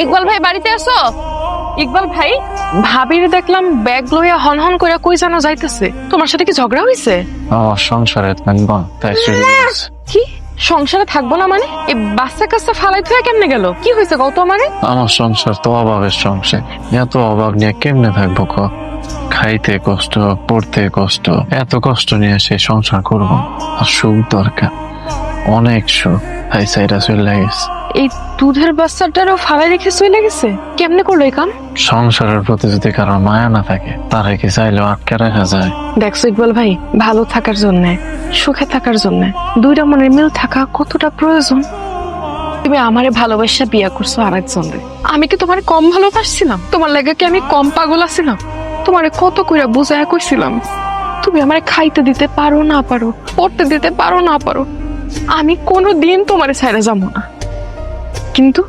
ইকবাল ভাই বাড়িতে আছো? ইকবাল ভাই, ভাবির দেখলাম ব্যাগ লইয়া হনহন কইরা কই জানো যাইতেছে। তোমার সাথে কি ঝগড়া হইছে? আমার সংসারে থাকবো তাই চলে গেছে। কি সংসারে থাকবো না মানে? এই বাচ্চা কাচ্চা ফালাই থুয়া কেমনে গেল? কি হয়েছে কও তো আমারে? আমার সংসার তো অভাবের সংসার, এত অভাব নিয়ে কেমনে থাকবো ক? খাইতে কষ্ট, পড়তে কষ্ট, এত কষ্ট নিয়ে সে সংসার করবো। আর সুখ দরকার, অনেক সুখ। তাই সাইডা চলে গেছে। এই দুধের বাচ্চাটারও ফালাই রেখে চলে গেছে? কেমনে করলো এই কাম? সংসারের প্রতি যদি কারো মায়া না থাকে, তারে কি চাইলেও আটকে রাখা যায়? দেখছো ইকবাল ভাই, ভালো থাকার জন্য, সুখে থাকার জন্য দুইটা মনের মিল থাকা কতটা প্রয়োজন। তুমি আমারে ভালোবাসা বিয়া করছো আরেকজনরে। আমি কি তোমারে কম ভালোবাসছিলাম? তোমার লাগে কি আমি কম পাগল আছিলাম? তোমারে কত কইরা বুঝায়া কইছিলাম তুমি আমারে খাইতে দিতে পারো না পারো, পড়তে দিতে পারো না পারো, আমি কোনোদিন তোমারে ছাইরা যাবো না। কিন্তু